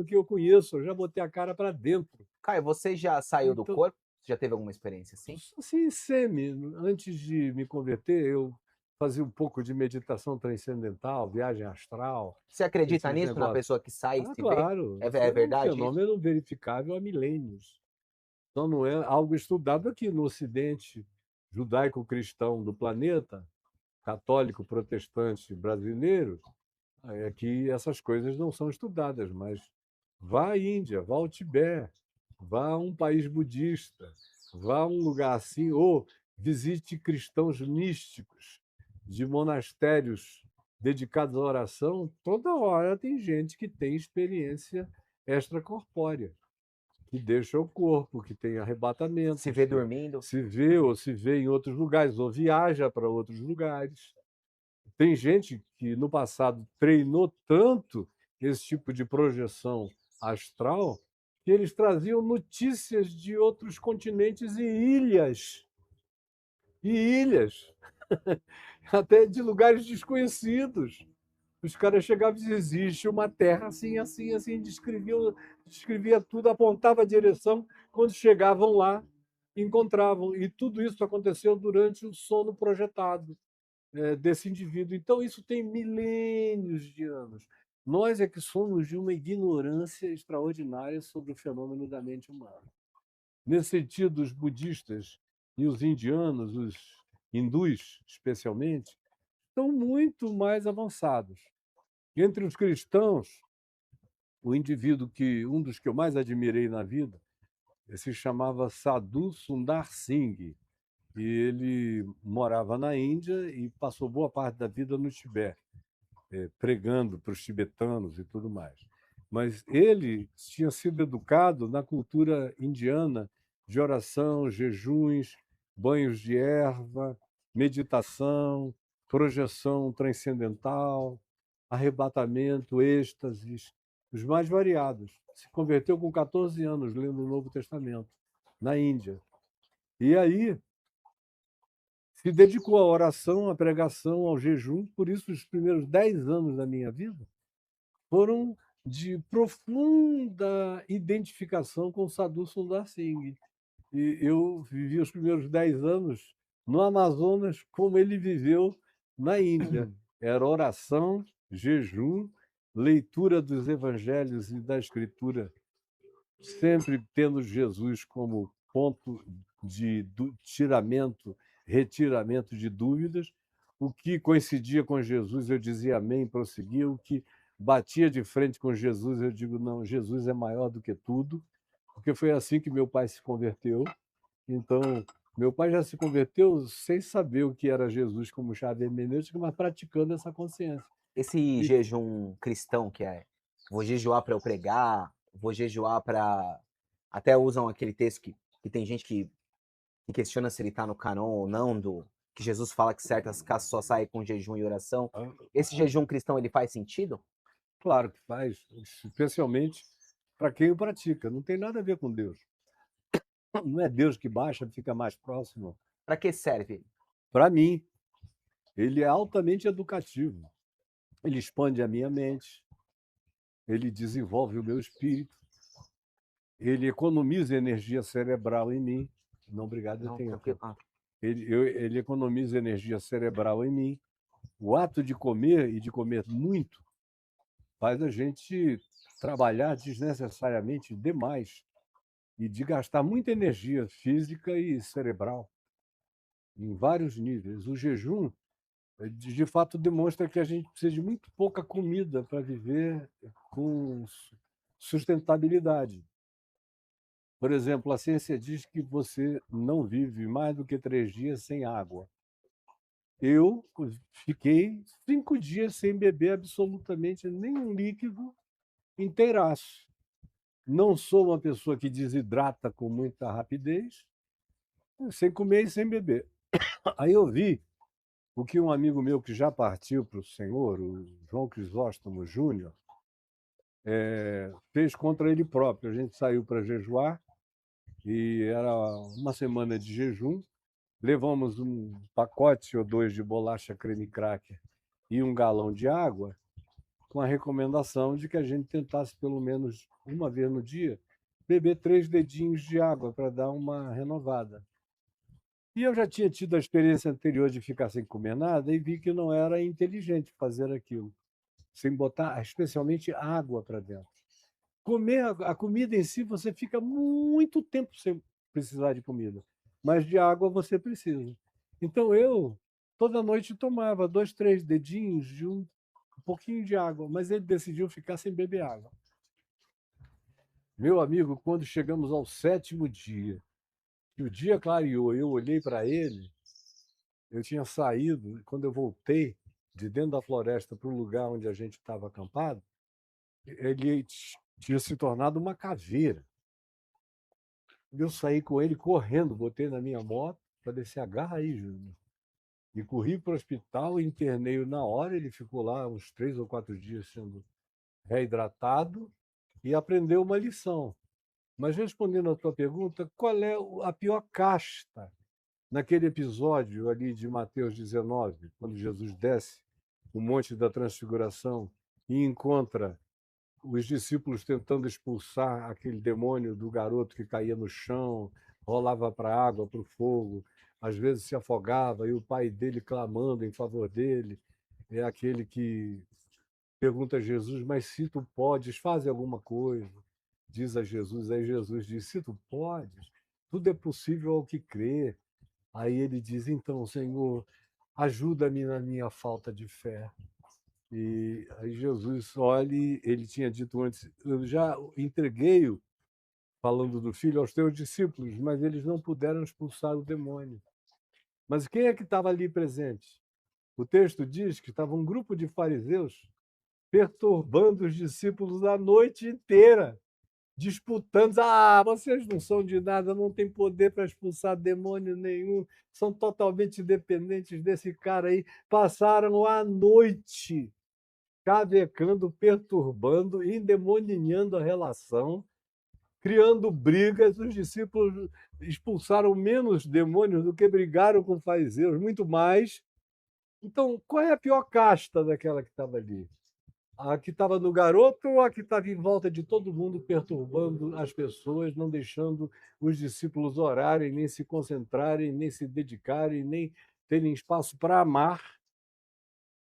que eu conheço, eu já botei a cara para dentro. Caio, você já saiu do Então, corpo? Você já teve alguma experiência assim? assim, semi, antes de me converter, eu fazia um pouco de meditação transcendental, viagem astral, Você acredita esses nisso, na negócios. pessoa que sai e Ah, se vê? claro, É isso é é um verdade isso? fenômeno verificável há milênios. Então não é algo estudado aqui no Ocidente judaico-cristão do planeta, católico, protestante brasileiro, é que essas coisas não são estudadas, mas vá à Índia, vá ao Tibete, vá a um país budista, vá a um lugar assim, ou visite cristãos místicos de monastérios dedicados à oração. Toda hora tem gente que tem experiência extracorpórea, que deixa o corpo, que tem Se arrebatamentos, vê que dormindo? se vê ou se vê em outros lugares, ou viaja para outros lugares. Tem gente que no passado treinou tanto esse tipo de projeção astral que eles traziam notícias de outros continentes e ilhas, até de lugares desconhecidos. Os caras chegavam e diziam, existe uma terra assim, assim, assim, descrevia tudo, apontava a direção. Quando chegavam lá, encontravam. E tudo isso aconteceu durante o sono projetado desse indivíduo. Então, isso tem milênios de anos. Nós é que somos de uma ignorância extraordinária sobre o fenômeno da mente humana. Nesse sentido, os budistas e os indianos, os hindus especialmente, estão muito mais avançados. Entre os cristãos, o indivíduo que um dos que eu mais admirei na vida se chamava Sadhu Sundar Singh, e ele morava na Índia e passou boa parte da vida no Tibete, pregando para os tibetanos e tudo mais. Mas ele tinha sido educado na cultura indiana de oração, jejuns, banhos de erva, meditação, projeção transcendental, arrebatamento, êxtases, os mais variados. Se converteu com 14 anos, lendo o Novo Testamento, na Índia. E aí se dedicou à oração, à pregação, ao jejum. Por isso, os primeiros 10 anos da minha vida foram de profunda identificação com o Sadhu Sundar Singh. E eu vivi os primeiros 10 anos no Amazonas como ele viveu na Índia. Era oração, jejum, leitura dos evangelhos e da escritura, sempre tendo Jesus como ponto de tiramento, retiramento de dúvidas. O que coincidia com Jesus, eu dizia amém, prosseguia. O que batia de frente com Jesus, eu digo não, Jesus é maior do que tudo, porque foi assim que meu pai se converteu. Então, meu pai já se converteu sem saber o que era Jesus como chave hermenêutica, mas praticando essa consciência. Esse E jejum cristão que é: "Vou jejuar para eu pregar, vou jejuar para", até usam aquele texto que tem gente que questiona se ele está no cânon ou não, do que Jesus fala que certas casas só saem com jejum e oração. Esse jejum cristão, ele faz sentido? claro que faz, especialmente para quem o pratica. Não tem nada a ver com Deus. Não é Deus que baixa, fica mais próximo. Para que serve? Para mim, ele é altamente educativo. Ele expande a minha mente, ele desenvolve o meu espírito, ele economiza energia cerebral em mim. Não, obrigado, eu Não, tenho tranquilo. aqui. Ele economiza energia cerebral em mim. O ato de comer e de comer muito faz a gente trabalhar desnecessariamente demais e de gastar muita energia física e cerebral em vários níveis. O jejum, de fato, demonstra que a gente precisa de muito pouca comida para viver com sustentabilidade. Por exemplo, a ciência diz que você não vive mais do que 3 dias sem água. Eu fiquei 5 dias sem beber absolutamente nenhum líquido inteiraço. Não sou uma pessoa que desidrata com muita rapidez, sem comer e sem beber. Aí eu vi o que um amigo meu que já partiu para o Senhor, o João Crisóstomo Júnior, fez contra ele próprio. A gente saiu para jejuar e era uma semana de jejum. Levamos um pacote ou dois de bolacha creme cracker e um galão de água. com a recomendação de que a gente tentasse, pelo menos uma vez no dia, beber 3 dedinhos de água para dar uma renovada. E eu já tinha tido a experiência anterior de ficar sem comer nada e vi que não era inteligente fazer aquilo, sem botar especialmente água para dentro. Comer a comida em si, você fica muito tempo sem precisar de comida, mas de água você precisa. Então eu, toda noite, tomava 2, 3 dedinhos de um pouquinho de água, mas ele decidiu ficar sem beber água. Meu amigo, quando chegamos ao 7º dia, que o dia clareou, eu olhei para ele, eu tinha saído, quando eu voltei de dentro da floresta para o lugar onde a gente estava acampado, ele tinha se tornado uma caveira. Eu saí com ele correndo, botei na minha moto, falei, se agarra aí, Júnior. E corri para o hospital, internei-o na hora, ele ficou lá uns 3 ou 4 dias sendo reidratado e aprendeu uma lição. Mas respondendo à tua pergunta, qual é a pior casta naquele episódio ali de Mateus 19, quando Jesus desce o Monte da Transfiguração e encontra os discípulos tentando expulsar aquele demônio do garoto que caía no chão, rolava para a água, para o fogo, às vezes se afogava, e o pai dele clamando em favor dele. É aquele que pergunta a Jesus, mas se tu podes, faz alguma coisa. Diz a Jesus, aí Jesus diz, se tu podes, tudo é possível ao que crê. Aí ele diz, então, Senhor, ajuda-me na minha falta de fé. E aí Jesus olha, ele tinha dito antes, eu já entreguei-o, falando do filho, aos teus discípulos, mas eles não puderam expulsar o demônio. Mas quem é que estava ali presente? O texto diz que estava um grupo de fariseus perturbando os discípulos a noite inteira, disputando. Ah, vocês não são de nada, não têm poder para expulsar demônio nenhum, são totalmente dependentes desse cara aí. Passaram a noite cavecando, perturbando, endemoninhando a relação, criando brigas. Os discípulos expulsaram menos demônios do que brigaram com fariseus, muito mais. Então, qual é a pior casta daquela que estava ali? A que estava no garoto ou a que estava em volta de todo mundo, perturbando as pessoas, não deixando os discípulos orarem, nem se concentrarem, nem se dedicarem, nem terem espaço para amar?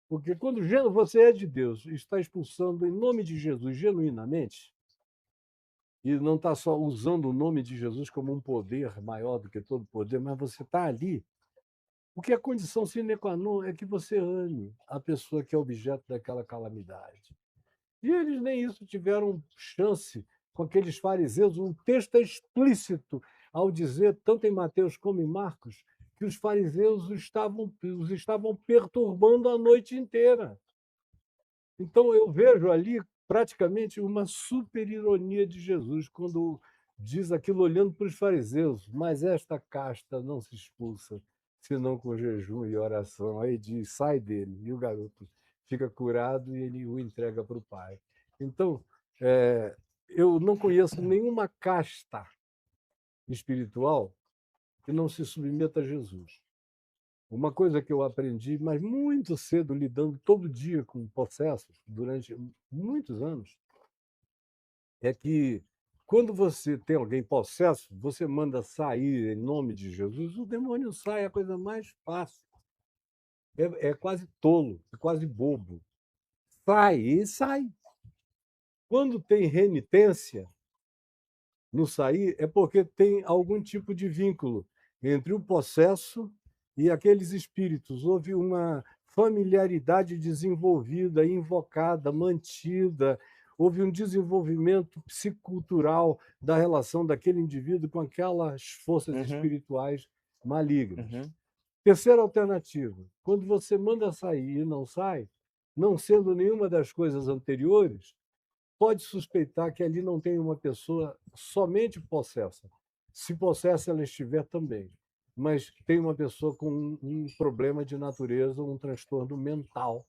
Porque quando você é de Deus e está expulsando em nome de Jesus genuinamente, e não está só usando o nome de Jesus como um poder maior do que todo poder, mas você está ali, porque a condição sine qua non é que você ame a pessoa que é objeto daquela calamidade. E eles nem isso tiveram chance com aqueles fariseus. O texto é explícito ao dizer, tanto em Mateus como em Marcos, que os fariseus os estavam perturbando a noite inteira. Então eu vejo ali praticamente uma super ironia de Jesus quando diz aquilo olhando para os fariseus, mas esta casta não se expulsa senão com jejum e oração. Aí diz, sai dele, e o garoto fica curado e ele o entrega para o pai. Então, eu não conheço nenhuma casta espiritual que não se submeta a Jesus. Uma coisa que eu aprendi, mas muito cedo, lidando todo dia com processos, durante muitos anos, é que quando você tem alguém possesso, você manda sair em nome de Jesus, o demônio sai, é a coisa mais fácil. É quase tolo, é quase bobo. Sai e sai. Quando tem renitência no sair, é porque tem algum tipo de vínculo entre o possesso e aqueles espíritos. Houve uma familiaridade desenvolvida, invocada, mantida. Houve um desenvolvimento psicultural da relação daquele indivíduo com aquelas forças espirituais malignas. Terceira alternativa, quando você manda sair e não sai, não sendo nenhuma das coisas anteriores, pode suspeitar que ali não tem uma pessoa somente possessa. Se possessa ela estiver também, mas tem uma pessoa com um problema de natureza, um transtorno mental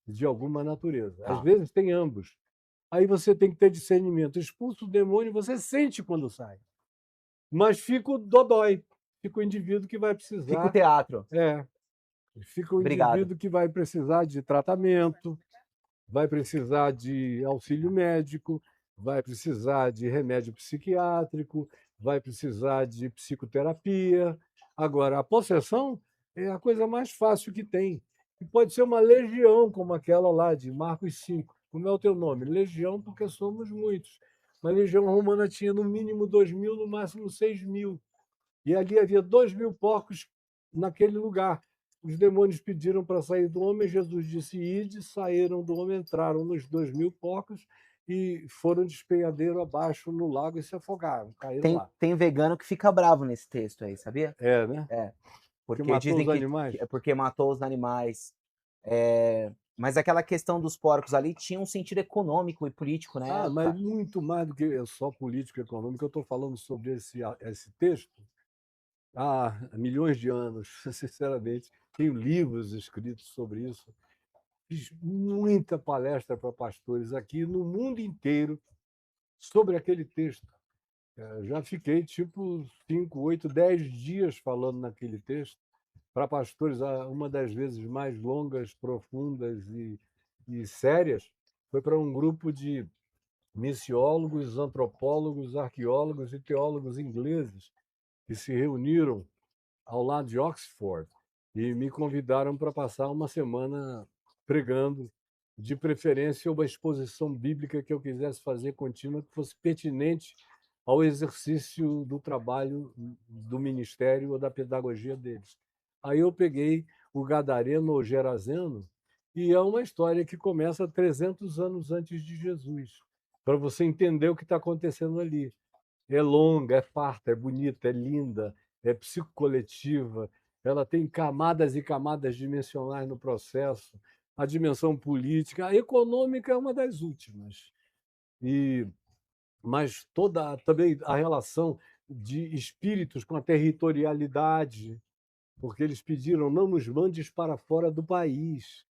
de alguma natureza. Às vezes tem ambos. Aí você tem que ter discernimento. Expulsa o demônio, você sente quando sai. Mas fica o dodói, fica o indivíduo que vai precisar... Fica o teatro. Fica o Obrigado. indivíduo que vai precisar de tratamento, vai precisar de auxílio médico, vai precisar de remédio psiquiátrico, vai precisar de psicoterapia. Agora, a possessão é a coisa mais fácil que tem. E pode ser uma legião, como aquela lá de Marcos 5. Como é o teu nome? Legião, porque somos muitos. Uma legião romana tinha no mínimo 2.000, no máximo 6.000. E ali havia 2.000 porcos naquele lugar. Os demônios pediram para sair do homem, Jesus disse: ide, saíram do homem, entraram nos 2.000 porcos e foram de espenhadeiro abaixo no lago e se afogaram, caíram lá. Tem vegano que fica bravo nesse texto aí, sabia? É, né? É. Porque Porque matou dizem os que animais. é porque matou os animais. Mas aquela questão dos porcos ali tinha um sentido econômico e político na Ah, época. mas muito mais do que só política econômica, eu estou falando sobre esse texto há milhões de anos, sinceramente. Tenho livros escritos sobre isso. Fiz muita palestra para pastores aqui no mundo inteiro sobre aquele texto. Já fiquei tipo 5, 8, 10 dias falando naquele texto para pastores, uma das vezes mais longas, profundas e sérias. Foi para um grupo de missiólogos, antropólogos, arqueólogos e teólogos ingleses que se reuniram ao lado de Oxford e me convidaram para passar uma semana pregando, de preferência uma exposição bíblica que eu quisesse fazer contínua, que fosse pertinente ao exercício do trabalho do ministério ou da pedagogia deles. Aí eu peguei o Gadareno ou Gerazeno, e é uma história que começa 300 anos antes de Jesus, para você entender o que está acontecendo ali. É longa, é farta, é bonita, é linda, é psicocoletiva, ela tem camadas e camadas dimensionais no processo, a dimensão política, a econômica é uma das últimas. E, mas toda também a relação de espíritos com a territorialidade, porque eles pediram: não nos mandes para fora do país,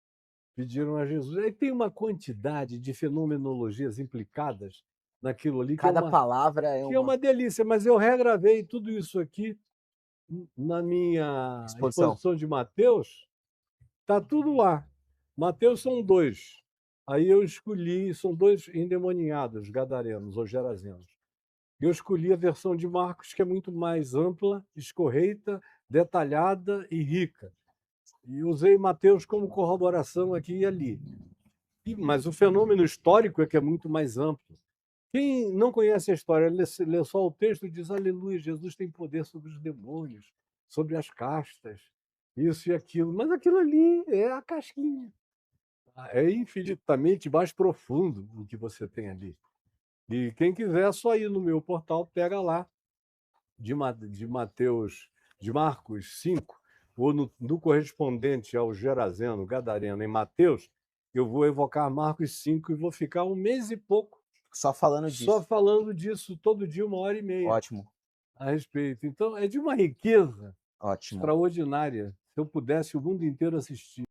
pediram a Jesus. Aí tem uma quantidade de fenomenologias implicadas naquilo ali Cada palavra é que é uma delícia, mas eu regravei tudo isso aqui na minha exposição. exposição de Mateus, está tudo lá. Mateus são 2. Aí eu escolhi, são 2 endemoniados, gadarenos ou gerazenos. Eu escolhi a versão de Marcos, que é muito mais ampla, escorreita, detalhada e rica. E usei Mateus como corroboração aqui e ali. Mas o fenômeno histórico é que é muito mais amplo. Quem não conhece a história, lê só o texto e diz: aleluia, Jesus tem poder sobre os demônios, sobre as castas, isso e aquilo. Mas aquilo ali é a casquinha. É infinitamente mais profundo o que você tem ali. E quem quiser, é só ir no meu portal, pega lá, de Mateus, de Marcos 5, ou no correspondente ao Gerazeno, Gadareno, em Mateus, eu vou evocar Marcos 5 e vou ficar um mês e pouco Só falando disso. só falando disso todo dia, 1h30 Ótimo. a respeito. Então, é de uma riqueza Ótimo. extraordinária. Se eu pudesse, o mundo inteiro assistir.